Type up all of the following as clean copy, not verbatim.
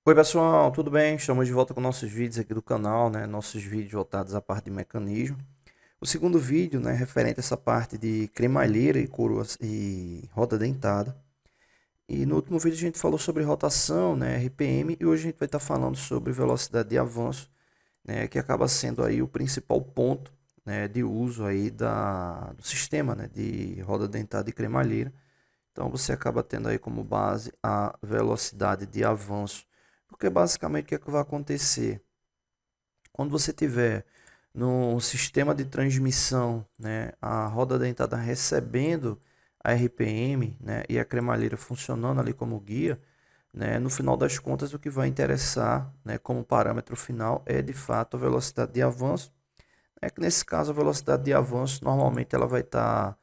Oi pessoal, tudo bem? Estamos de volta com nossos vídeos aqui do canal, né? Nossos vídeos voltados à parte de mecanismo. O segundo vídeo, né, referente a essa parte de cremalheira e coroas e roda dentada. E no último vídeo a gente falou sobre rotação, né, RPM, e hoje a gente vai estar falando sobre velocidade de avanço, né, que acaba sendo aí o principal ponto, né, de uso aí do sistema, né, de roda dentada e cremalheira. Então você acaba tendo aí como base a velocidade de avanço. Porque basicamente o que é que vai acontecer? Quando você tiver no sistema de transmissão, né, a roda dentada recebendo a RPM, né, e a cremalheira funcionando ali como guia, né, no final das contas o que vai interessar, né, como parâmetro final é de fato a velocidade de avanço. É que nesse caso a velocidade de avanço normalmente ela vai estar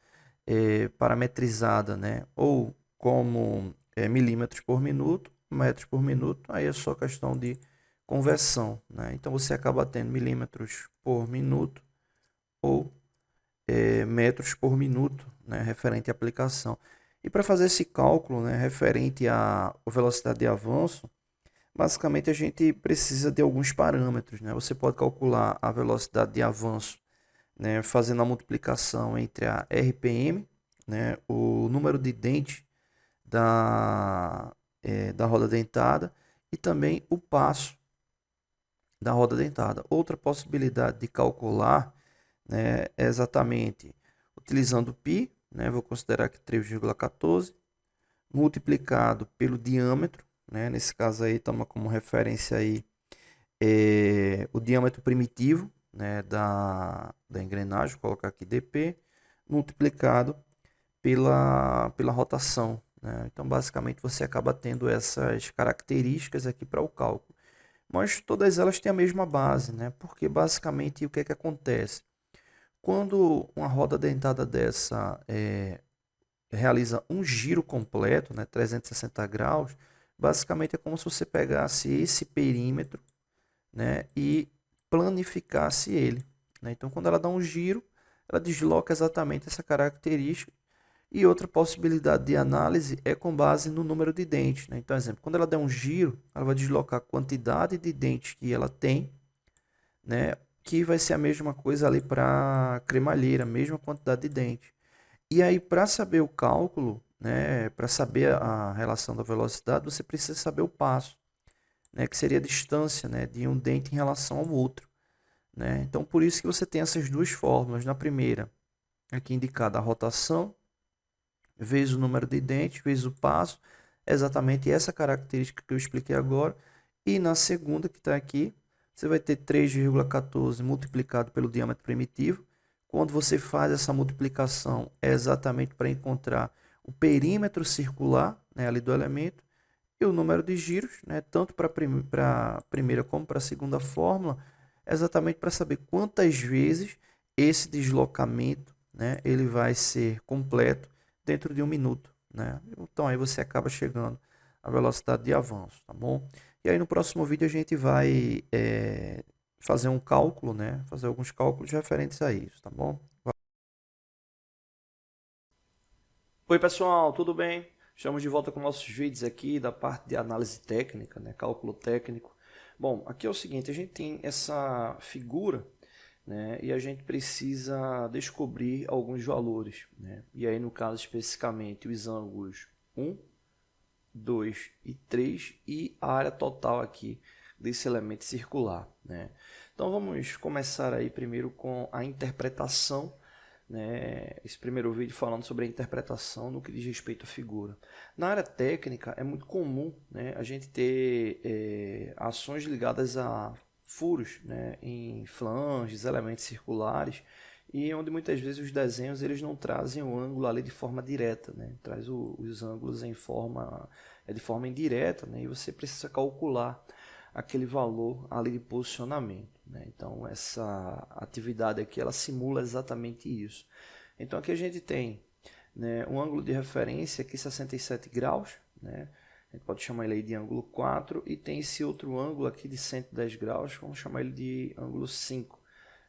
parametrizada, né? Ou como milímetros por minuto, metros por minuto, aí é só questão de conversão, né? Então você acaba tendo milímetros por minuto ou metros por minuto, né? Referente à aplicação. E para fazer esse cálculo, né, referente à velocidade de avanço, basicamente a gente precisa de alguns parâmetros, né? Você pode calcular a velocidade de avanço, né, fazendo a multiplicação entre a RPM, né, o número de dentes da roda dentada e também o passo da roda dentada. Outra possibilidade de calcular, né, é exatamente utilizando π, né, vou considerar que 3,14, multiplicado pelo diâmetro, né, nesse caso aí toma como referência aí o diâmetro primitivo, né, da engrenagem, vou colocar aqui dp, multiplicado pela rotação, né? Então, basicamente, você acaba tendo essas características aqui para o cálculo. Mas todas elas têm a mesma base, né? Porque, basicamente, o que é que acontece? Quando uma roda dentada dessa realiza um giro completo, né, 360 graus, basicamente é como se você pegasse esse perímetro, né, e planificasse ele, né? Então, quando ela dá um giro, ela desloca exatamente essa característica. E outra possibilidade de análise é com base no número de dentes, né? Então, exemplo, quando ela der um giro, ela vai deslocar a quantidade de dentes que ela tem, né? Que vai ser a mesma coisa ali para a cremalheira, a mesma quantidade de dentes. E aí, para saber o cálculo, né? Para saber a relação da velocidade, você precisa saber o passo, né? Que seria a distância, né, de um dente em relação ao outro, né? Então, por isso que você tem essas duas fórmulas. Na primeira, aqui indicada a rotação, vezes o número de dentes, vezes o passo, exatamente essa característica que eu expliquei agora. E na segunda, que está aqui, você vai ter 3,14 multiplicado pelo diâmetro primitivo. Quando você faz essa multiplicação, é exatamente para encontrar o perímetro circular, né, ali do elemento, e o número de giros, né, tanto para a primeira como para a segunda fórmula, exatamente para saber quantas vezes esse deslocamento, né, ele vai ser completo dentro de um minuto, né? Então aí você acaba chegando à velocidade de avanço, tá bom? E aí no próximo vídeo a gente vai fazer um cálculo, né? Fazer alguns cálculos referentes a isso, tá bom? Oi pessoal, tudo bem? Estamos de volta com nossos vídeos aqui da parte de análise técnica, né? Cálculo técnico. Bom, aqui é o seguinte, a gente tem essa figura, né? E a gente precisa descobrir alguns valores, né? E aí no caso especificamente os ângulos 1, 2 e 3 e a área total aqui desse elemento circular, né? Então vamos começar aí primeiro com a interpretação, né? Esse primeiro vídeo falando sobre a interpretação no que diz respeito à figura. Na área técnica é muito comum, né, a gente ter ações ligadas a furos, né, em flanges, elementos circulares, e onde muitas vezes os desenhos eles não trazem o ângulo ali de forma direta, né? Traz os ângulos em forma de forma indireta, né? E você precisa calcular aquele valor ali de posicionamento, né? Então essa atividade aqui ela simula exatamente isso. Então aqui a gente tem, né, um ângulo de referência aqui 67 graus, né? A gente pode chamar ele aí de ângulo 4 e tem esse outro ângulo aqui de 110 graus, vamos chamar ele de ângulo 5.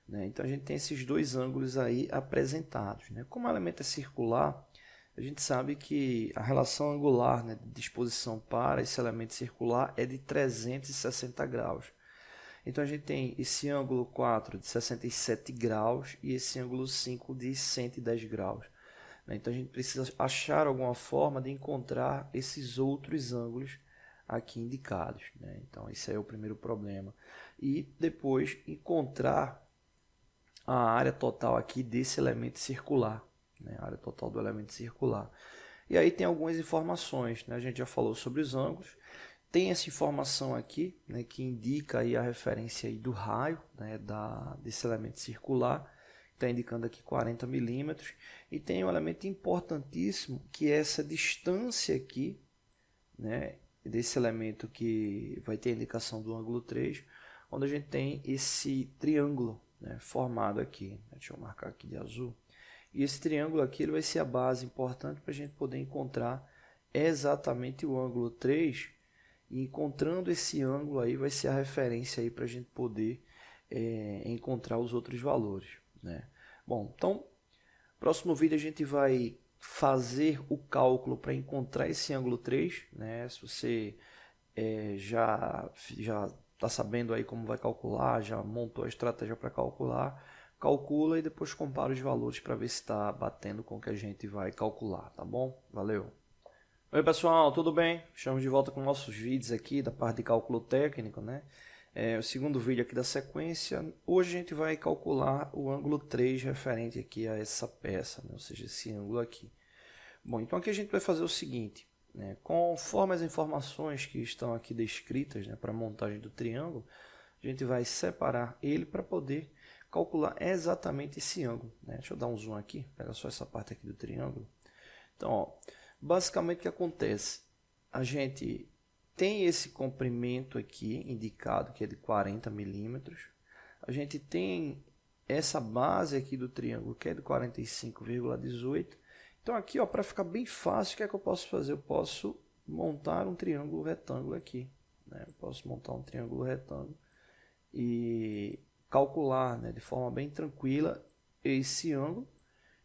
Né? Então a gente tem esses dois ângulos aí apresentados. Né? Como o elemento é circular, a gente sabe que a relação angular, né, de disposição para esse elemento circular é de 360 graus. Então a gente tem esse ângulo 4 de 67 graus e esse ângulo 5 de 110 graus. Então a gente precisa achar alguma forma de encontrar esses outros ângulos aqui indicados. Então esse é o primeiro problema. E depois encontrar a área total aqui desse elemento circular. A área total do elemento circular. E aí tem algumas informações. A gente já falou sobre os ângulos. Tem essa informação aqui, que indica aí a referência aí do raio, desse elemento circular. Está indicando aqui 40 milímetros. E tem um elemento importantíssimo, que é essa distância aqui, desse elemento que vai ter a indicação do ângulo 3, onde a gente tem esse triângulo formado aqui. Deixa eu marcar aqui de azul. E esse triângulo aqui ele vai ser a base importante para a gente poder encontrar exatamente o ângulo 3. E encontrando esse ângulo aí vai ser a referência aí para a gente poder encontrar os outros valores. Bom, então, próximo vídeo a gente vai fazer o cálculo para encontrar esse ângulo 3. Se você já está sabendo aí como vai calcular, já montou a estratégia para calcular, calcula e depois compara os valores para ver se está batendo com o que a gente vai calcular, tá bom? Valeu! Oi pessoal, tudo bem? Estamos de volta com nossos vídeos aqui da parte de cálculo técnico, o segundo vídeo aqui da sequência. Hoje a gente vai calcular o ângulo 3 referente aqui a essa peça, ou seja, esse ângulo aqui. Bom, então aqui a gente vai fazer o seguinte, conforme as informações que estão aqui descritas para a montagem do triângulo, a gente vai separar ele para poder calcular exatamente esse ângulo. Deixa eu dar um zoom aqui, pega só essa parte aqui do triângulo. Então, ó, basicamente o que acontece? A gente tem esse comprimento aqui indicado, que é de 40 milímetros. A gente tem essa base aqui do triângulo, que é de 45,18. Então aqui, para ficar bem fácil, o que é que eu posso fazer? Eu posso montar um triângulo retângulo aqui. Eu posso montar um triângulo retângulo e calcular de forma bem tranquila esse ângulo.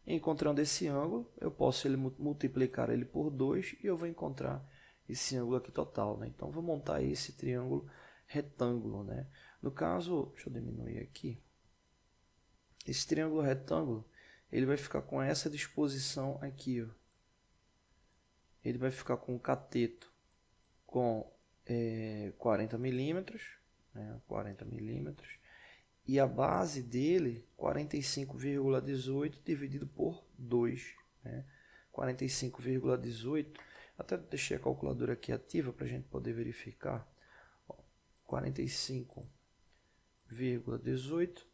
Encontrando esse ângulo, eu posso multiplicar ele por 2 e eu vou encontrar esse ângulo aqui total. Então, vou montar esse triângulo retângulo. No caso, deixa eu diminuir aqui. Esse triângulo retângulo, ele vai ficar com essa disposição aqui. Ó. Ele vai ficar com o cateto com 40 milímetros. 40 milímetros. E a base dele, 45,18 dividido por 2. 45,18. Até deixei a calculadora aqui ativa para a gente poder verificar. 45,18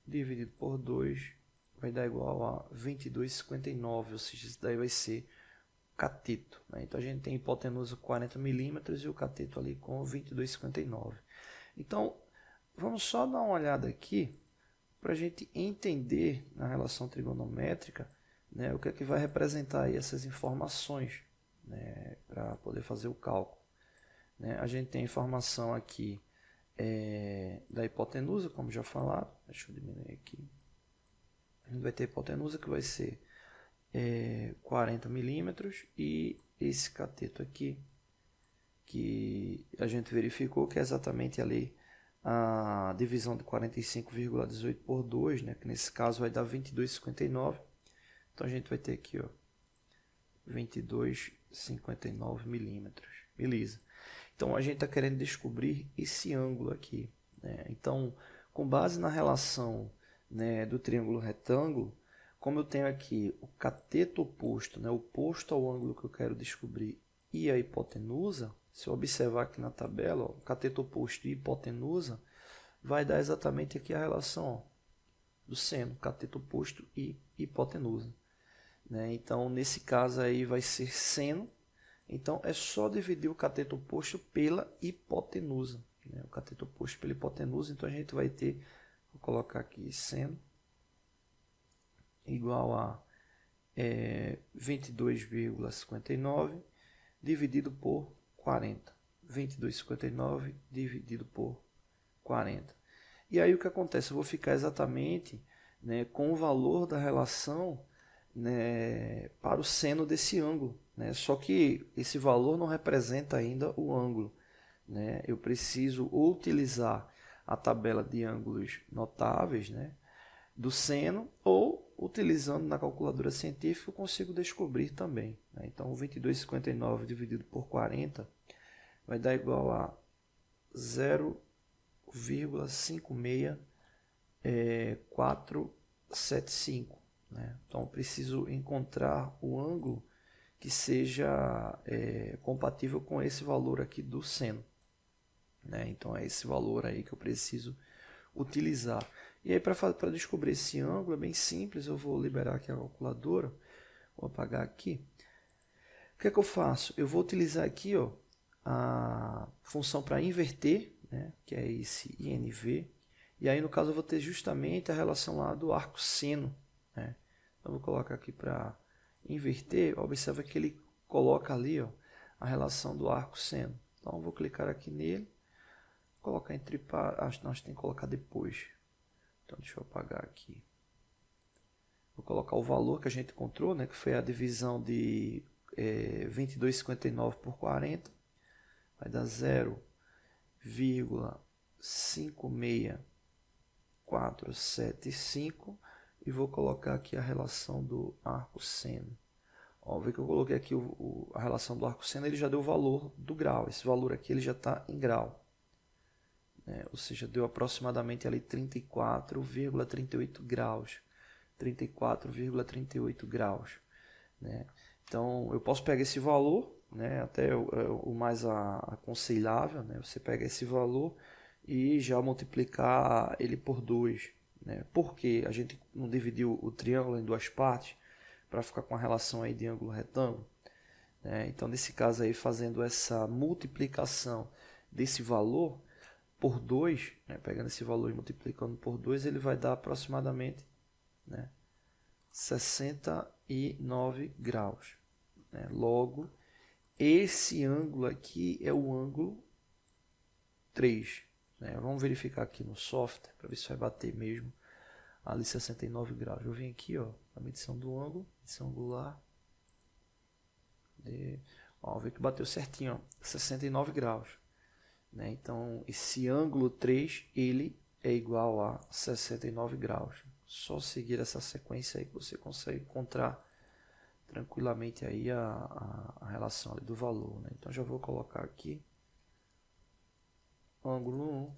dividido por 2 vai dar igual a 22,59. Ou seja, isso daí vai ser cateto. Então a gente tem hipotenusa 40 milímetros e o cateto ali com 22,59. Então, vamos só dar uma olhada aqui para a gente entender na relação trigonométrica o que é que vai representar aí essas informações para poder fazer o cálculo. A gente tem a informação aqui da hipotenusa, como já falado. Deixa eu diminuir aqui. A gente vai ter a hipotenusa que vai ser 40 milímetros e esse cateto aqui que a gente verificou que é exatamente ali a divisão de 45,18 por 2, que nesse caso vai dar 22,59. Então a gente vai ter aqui 22,59 milímetros. Beleza. Então a gente está querendo descobrir esse ângulo aqui. Então, com base na relação do triângulo retângulo, como eu tenho aqui o cateto oposto, oposto ao ângulo que eu quero descobrir, e a hipotenusa, se eu observar aqui na tabela, o cateto oposto e hipotenusa, vai dar exatamente aqui a relação do seno, cateto oposto e hipotenusa. Então, nesse caso aí vai ser seno. Então, é só dividir o cateto oposto pela hipotenusa. O cateto oposto pela hipotenusa, então a gente vai ter, vou colocar aqui seno, igual a 22,59 dividido por 40. 22,59 dividido por 40. E aí o que acontece? Eu vou ficar exatamente com o valor da relação né, para o seno desse ângulo, né? Só que esse valor não representa ainda o ângulo, né? Eu preciso utilizar a tabela de ângulos notáveis, né, do seno, ou utilizando na calculadora científica eu consigo descobrir também, né? Então 22,59 dividido por 40 vai dar igual a 0,56475, né? Então eu preciso encontrar o ângulo que seja compatível com esse valor aqui do seno, né? Então é esse valor aí que eu preciso utilizar. E aí para descobrir esse ângulo é bem simples, eu vou liberar aqui a calculadora, vou apagar aqui. O que é que eu faço? Eu vou utilizar aqui, ó, a função para inverter, né, que é esse INV, e aí no caso eu vou ter justamente a relação lá do arco seno, né? Então eu vou colocar aqui para inverter, observa que ele coloca ali, ó, a relação do arco seno. Então eu vou clicar aqui nele, colocar entre parênteses, nós tem que colocar depois. Então deixa eu apagar aqui. Vou colocar o valor que a gente encontrou, né, que foi a divisão de 22,59 por 40. Vai dar 0,56475. E vou colocar aqui a relação do arco seno. Ó, vê que eu coloquei aqui a relação do arco seno, ele já deu o valor do grau. Esse valor aqui ele já está em grau, né? Ou seja, deu aproximadamente ali 34,38 graus. 34,38 graus, né? Então eu posso pegar esse valor, né, até o mais aconselhável, né, você pega esse valor e já multiplicar ele por 2, né? Porque a gente não dividiu o triângulo em duas partes para ficar com a relação aí de ângulo retângulo, né? Então nesse caso aí, fazendo essa multiplicação desse valor por 2, né, pegando esse valor e multiplicando por 2, ele vai dar aproximadamente, né, 69 graus, né? Logo, esse ângulo aqui é o ângulo 3, né? Vamos verificar aqui no software para ver se vai bater mesmo ali 69 graus. Eu vim aqui, ó, a medição do ângulo, medição angular, ó, ver que bateu certinho, ó, 69 graus, né? Então esse ângulo 3 ele é igual a 69 graus. Só seguir essa sequência aí que você consegue encontrar tranquilamente aí a relação ali do valor, né? Então já vou colocar aqui ângulo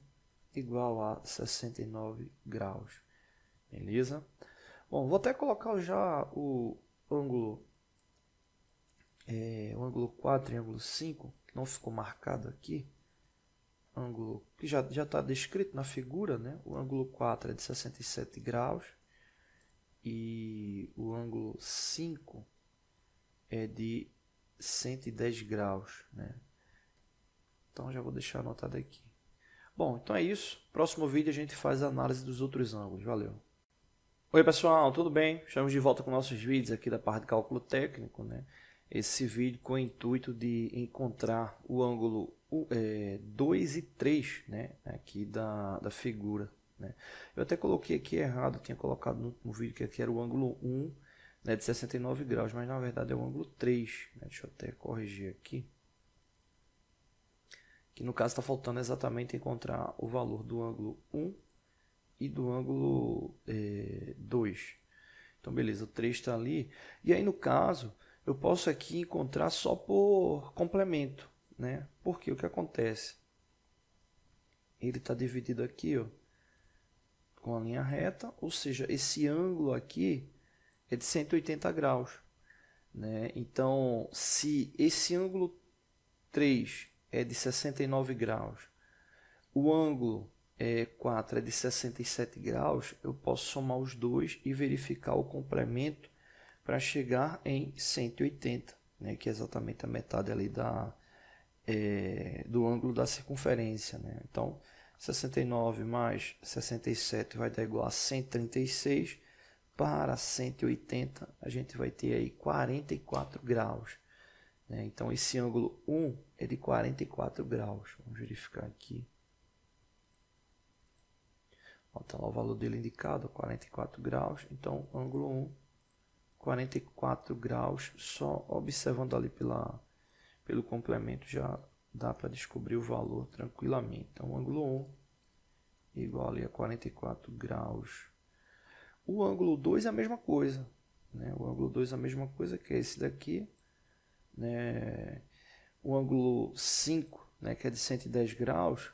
1 igual a 69 graus, beleza? Bom, vou até colocar já o ângulo 4 e ângulo 5, que não ficou marcado aqui, ângulo que já está descrito na figura, né? O ângulo 4 é de 67 graus e o ângulo 5 é de 110 graus, né? Então já vou deixar anotado aqui. Bom, então é isso. Próximo vídeo a gente faz a análise dos outros ângulos. Valeu! Oi pessoal, tudo bem? Estamos de volta com nossos vídeos aqui da parte de cálculo técnico, né? Esse vídeo com o intuito de encontrar o ângulo 2 e 3, né, aqui da figura, né? Eu até coloquei aqui errado, tinha colocado no último vídeo que aqui era o ângulo 1, né, de 69 graus, mas na verdade é o ângulo 3, né? Deixa eu até corrigir aqui. Que no caso está faltando exatamente encontrar o valor do ângulo 1 e do ângulo 2. Então beleza, o 3 está ali. E aí no caso, eu posso aqui encontrar só por complemento, né? Porque o que acontece? Ele está dividido aqui, ó, com a linha reta, ou seja, esse ângulo aqui é de 180 graus, né? Então, se esse ângulo 3 é de 69 graus, o ângulo 4 é de 67 graus, eu posso somar os dois e verificar o complemento para chegar em 180, né, que é exatamente a metade ali do ângulo da circunferência, né? Então, 69 mais 67 vai dar igual a 136. Para 180, a gente vai ter aí 44 graus, né? Então, esse ângulo 1 é de 44 graus. Vamos verificar aqui. Está lá o valor dele indicado, 44 graus. Então, ângulo 1, 44 graus, só observando ali pelo complemento já dá para descobrir o valor tranquilamente. Então, o ângulo 1 igual ali a 44 graus. O ângulo 2 é a mesma coisa, né? O ângulo 2 é a mesma coisa que esse daqui, né? O ângulo 5, né, que é de 110 graus,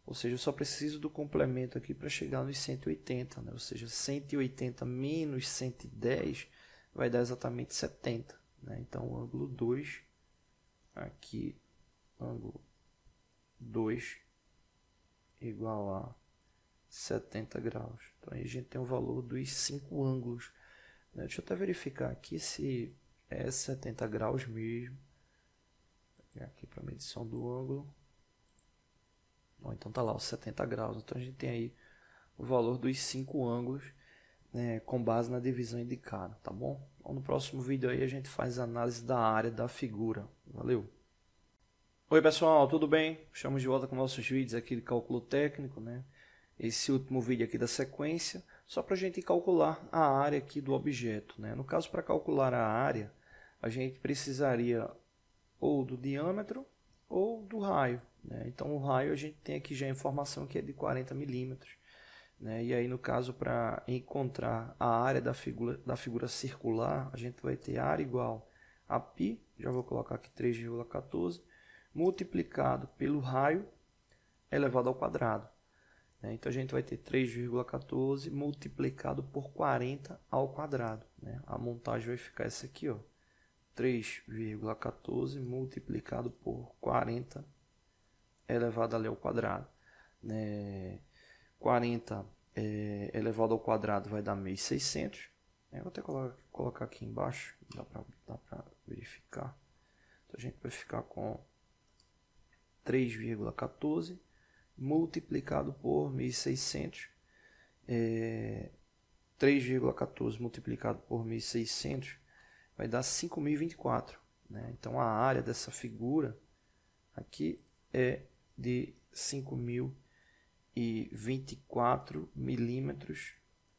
ou seja, eu só preciso do complemento aqui para chegar nos 180, né? Ou seja, 180 menos 110 vai dar exatamente 70, né? Então, o ângulo 2, aqui, ângulo 2 igual a 70 graus. Então, aí a gente tem o valor dos 5 ângulos, né? Deixa eu até verificar aqui se é 70 graus mesmo. Aqui para medição do ângulo. Bom, então tá lá os 70 graus. Então a gente tem aí o valor dos 5 ângulos, né, com base na divisão indicada, tá bom? Então, no próximo vídeo aí a gente faz a análise da área da figura. Valeu! Oi pessoal, tudo bem? Estamos de volta com nossos vídeos aqui de cálculo técnico, né? Esse último vídeo aqui da sequência, só para a gente calcular a área aqui do objeto, né? No caso, para calcular a área, a gente precisaria ou do diâmetro ou do raio, né? Então o raio a gente tem aqui já a informação que é de 40 milímetros, né? E aí no caso, para encontrar a área da figura circular, a gente vai ter área igual a π, já vou colocar aqui 3,14, multiplicado pelo raio elevado ao quadrado, né? Então a gente vai ter 3,14 multiplicado por 40 ao quadrado, né? A montagem vai ficar essa aqui, ó. 3,14 multiplicado por 40 elevado ali ao quadrado, né? 40 elevado ao quadrado vai dar 1.600. Eu vou até colocar aqui embaixo, dá para verificar. Então a gente vai ficar com 3,14 multiplicado por 1.600. 3,14 multiplicado por 1.600 vai dar 5.024, né? Então a área dessa figura aqui é de 5.024 milímetros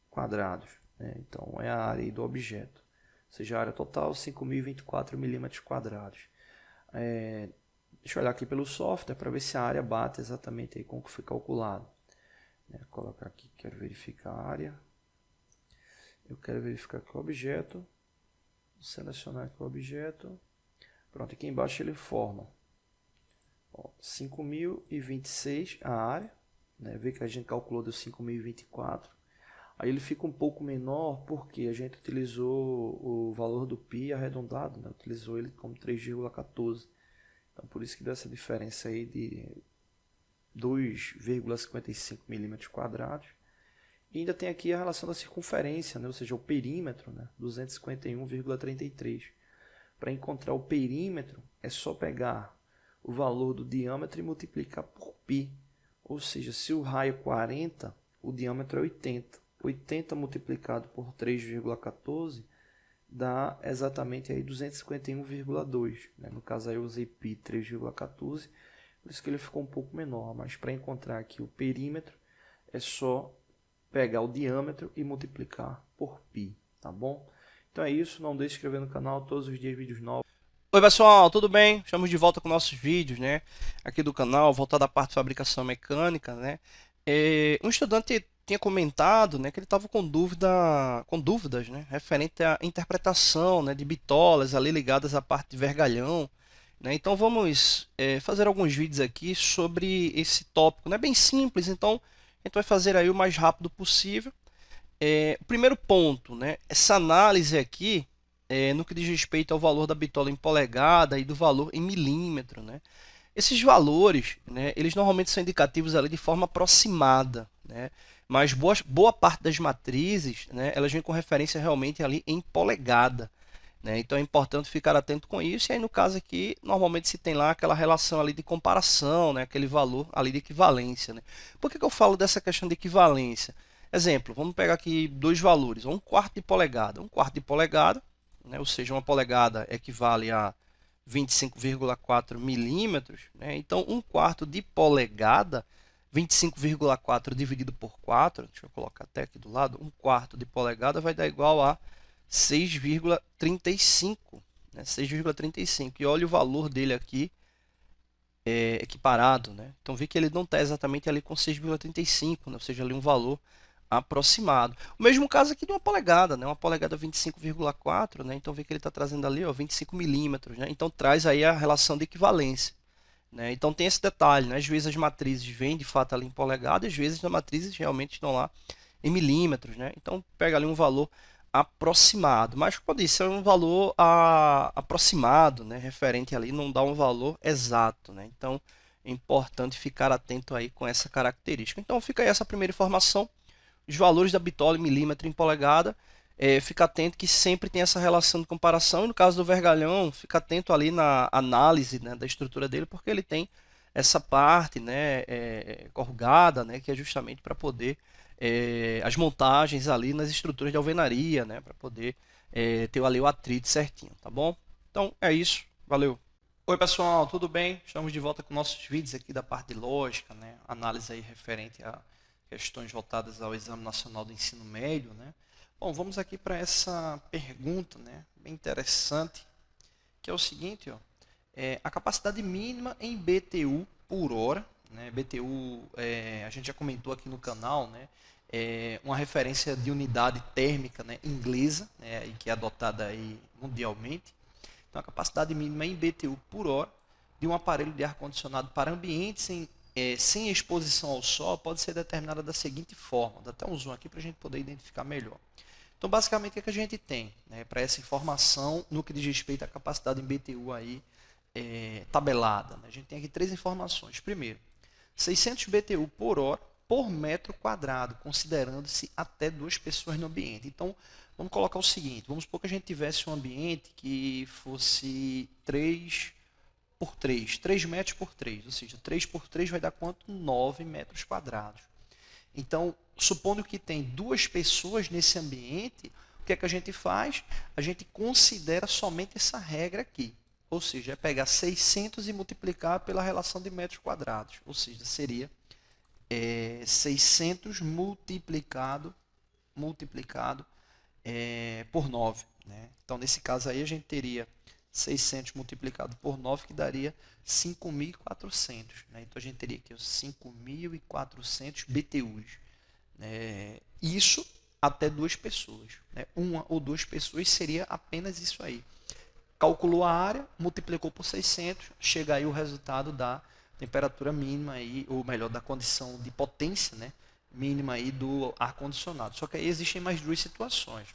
quadrados, né? Então é a área aí do objeto, ou seja, a área total 5.024 milímetros quadrados. Deixa eu olhar aqui pelo software para ver se a área bate exatamente aí com o que foi calculado. Vou colocar aqui, quero verificar a área. Eu quero verificar aqui o objeto. Vou selecionar aqui o objeto. Pronto, aqui embaixo ele forma 5.026 a área, né? Vê que a gente calculou deu 5.024. Aí ele fica um pouco menor porque a gente utilizou o valor do π arredondado, né? Utilizou ele como 3,14. Então por isso que deu essa diferença aí de 2,55 milímetros quadrados. E ainda tem aqui a relação da circunferência, né? Ou seja, o perímetro, né? 251,33. Para encontrar o perímetro, é só pegar o valor do diâmetro e multiplicar por π. Ou seja, se o raio é 40, o diâmetro é 80. 80 multiplicado por 3,14 dá exatamente aí 251,2. Né? No caso, aí eu usei π 3,14, por isso que ele ficou um pouco menor. Mas para encontrar aqui o perímetro, é só pegar o diâmetro e multiplicar por π, tá bom? Então é isso, não deixe de se inscrever no canal, todos os dias vídeos novos. Oi pessoal, tudo bem? Estamos de volta com nossos vídeos, né? Aqui do canal, voltado à parte de fabricação mecânica, né? Um estudante tinha comentado, né, que ele estava com dúvidas, né, referente à interpretação, né, de bitolas ali ligadas à parte de vergalhão, né? Então vamos fazer alguns vídeos aqui sobre esse tópico, né? Bem simples, então a gente vai fazer aí o mais rápido possível. O primeiro ponto, né, essa análise aqui, no que diz respeito ao valor da bitola em polegada e do valor em milímetro, né? Esses valores, né, eles normalmente são indicativos ali de forma aproximada, né? Mas boa parte das matrizes, né, elas vêm com referência realmente ali em polegada, né? Então é importante ficar atento com isso. E aí no caso aqui, normalmente se tem lá aquela relação ali de comparação, né, aquele valor ali de equivalência, né? Por que eu falo dessa questão de equivalência? Exemplo, vamos pegar aqui dois valores, 1/4 de polegada. 1/4 de polegada, né, ou seja, uma polegada equivale a 25,4 milímetros, né? Então 1/4 de polegada, 25,4 dividido por 4, deixa eu colocar até aqui do lado, 1/4 de polegada vai dar igual a 6,35, né? 6,35. E olha o valor dele aqui, equiparado, né? Então vê que ele não está exatamente ali com 6,35, né? Ou seja, ali um valor aproximado. O mesmo caso aqui de uma polegada, né? Uma polegada 25,4, né? Então vê que ele está trazendo ali, ó, 25 milímetros, né? Então traz aí a relação de equivalência, né? Então tem esse detalhe, né? Às vezes as matrizes vêm de fato ali em polegada, às vezes as matrizes realmente estão lá em milímetros, né? Então pega ali um valor aproximado, mas como eu disse, é um valor aproximado, né? Referente ali, não dá um valor exato, né? Então é importante ficar atento aí com essa característica. Então fica aí essa primeira informação, os valores da bitola em milímetro em polegada. Fica atento que sempre tem essa relação de comparação, e no caso do vergalhão, fica atento ali na análise, né, da estrutura dele, porque ele tem essa parte, né, corrugada, né, que é justamente para poder as montagens ali nas estruturas de alvenaria, né, para poder ter ali o atrito certinho, tá bom? Então é isso, valeu! Oi pessoal, tudo bem? Estamos de volta com nossos vídeos aqui da parte de lógica, né? Análise aí referente a questões voltadas ao Exame Nacional do Ensino Médio, né? Bom, vamos aqui para essa pergunta, né? Bem interessante, que é o seguinte, ó, a capacidade mínima em BTU por hora, né? BTU, a gente já comentou aqui no canal, né? Uma referência de unidade térmica, né, inglesa, né, e que é adotada aí mundialmente. Então, a capacidade mínima em BTU por hora de um aparelho de ar-condicionado para ambientes sem exposição ao sol pode ser determinada da seguinte forma. Vou dar até um zoom aqui para a gente poder identificar melhor. Então, basicamente, o que a gente tem, né, para essa informação no que diz respeito à capacidade em BTU aí, tabelada? Né? A gente tem aqui três informações. Primeiro, 600 BTU por hora por metro quadrado, considerando-se até 2 pessoas no ambiente. Então, vamos colocar o seguinte, vamos supor que a gente tivesse um ambiente que fosse 3 por 3, 3 metros por 3, ou seja, 3 por 3 vai dar quanto? 9 metros quadrados. Então, supondo que tem 2 pessoas nesse ambiente, o que é que a gente faz? A gente considera somente essa regra aqui, ou seja, é pegar 600 e multiplicar pela relação de metros quadrados, ou seja, seria 600 multiplicado por 9. Né? Então, nesse caso aí, a gente teria 600 multiplicado por 9, que daria 5.400. Né? Então, a gente teria aqui os 5.400 BTUs. Isso até 2 pessoas. Né? Uma ou 2 pessoas seria apenas isso aí. Calculou a área, multiplicou por 600, chega aí o resultado da temperatura mínima, aí, ou melhor, da condição de potência, né, mínima aí do ar-condicionado. Só que aí existem mais 2 situações.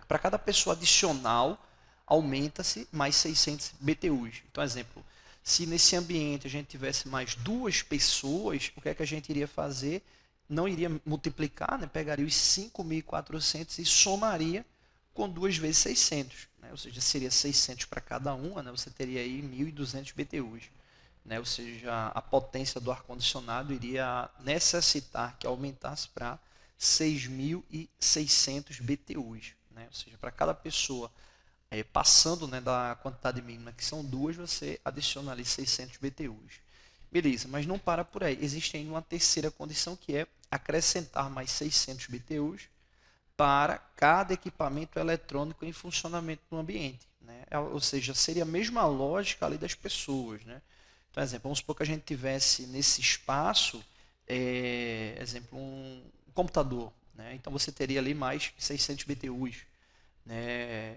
Para cada pessoa adicional, aumenta-se mais 600 BTUs. Então, exemplo, se nesse ambiente a gente tivesse mais 2 pessoas, o que é que a gente iria fazer? Não iria multiplicar, né, pegaria os 5.400 e somaria com 2 vezes 600. Né, ou seja, seria 600 para cada uma, né, você teria aí 1.200 BTUs. Né, ou seja, a potência do ar-condicionado iria necessitar que aumentasse para 6.600 BTUs. Né, ou seja, para cada pessoa passando, né, da quantidade mínima, que são 2, você adiciona ali 600 BTUs. Beleza, mas não para por aí. Existe ainda uma terceira condição, que é acrescentar mais 600 BTUs para cada equipamento eletrônico em funcionamento no ambiente. Né? Ou seja, seria a mesma lógica ali das pessoas. Né? Então, exemplo, vamos supor que a gente tivesse nesse espaço, exemplo, um computador. Né? Então, você teria ali mais 600 BTUs. Né?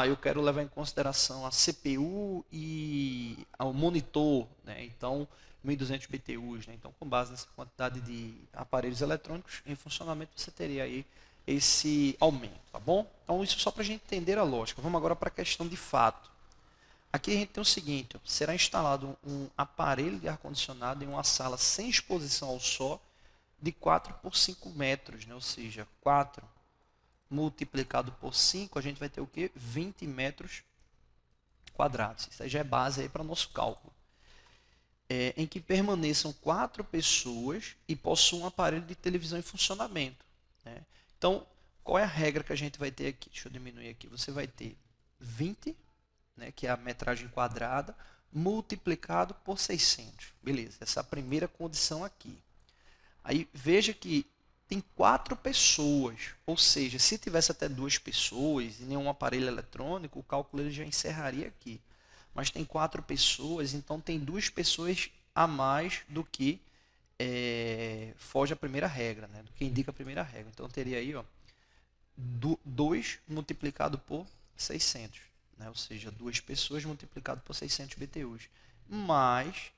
Eu quero levar em consideração a CPU e o monitor. Né? Então, 1.200 BTUs. Né? Então, com base nessa quantidade de aparelhos eletrônicos em funcionamento, você teria aí esse aumento. Tá bom? Então, isso só para a gente entender a lógica. Vamos agora para a questão de fato. Aqui a gente tem o seguinte, ó, será instalado um aparelho de ar-condicionado em uma sala sem exposição ao sol de 4 por 5 metros, né? Ou seja, 4 multiplicado por 5, a gente vai ter o quê? 20 metros quadrados. Isso aí já é base aí para o nosso cálculo. Em que permaneçam 4 pessoas e possuam um aparelho de televisão em funcionamento. Né? Então, qual é a regra que a gente vai ter aqui? Deixa eu diminuir aqui. Você vai ter 20, né, que é a metragem quadrada, multiplicado por 600. Beleza, essa é a primeira condição aqui. Aí veja que tem 4 pessoas, ou seja, se tivesse até 2 pessoas e nenhum aparelho eletrônico, o cálculo ele já encerraria aqui. Mas tem 4 pessoas, então tem 2 pessoas a mais do que foge a primeira regra, né? Do que indica a primeira regra. Então teria aí, ó, 2 multiplicado por 600, né? Ou seja, 2 pessoas multiplicado por 600 BTUs, mais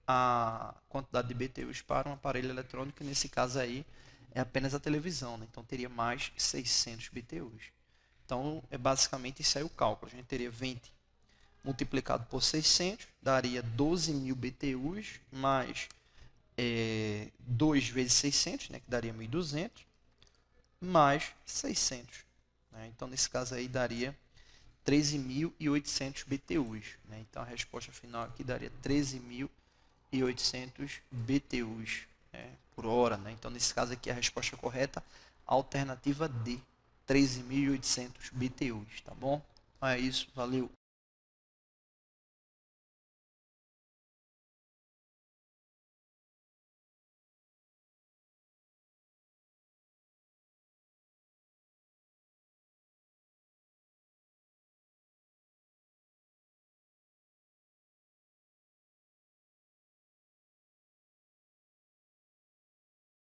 a quantidade de BTUs para um aparelho eletrônico, que nesse caso aí é apenas a televisão, né? Então teria mais 600 BTUs. Então é basicamente isso aí o cálculo. A gente teria 20 multiplicado por 600, daria 12.000 BTUs, mais 2 vezes 600, né? Que daria 1.200, mais 600. Né? Então nesse caso aí daria 13.800 BTUs. Né? Então a resposta final aqui daria 13.800 BTUs, né, por hora. Né? Então nesse caso aqui a resposta correta, alternativa D, 13.800 BTUs. Tá bom? Então é isso, valeu.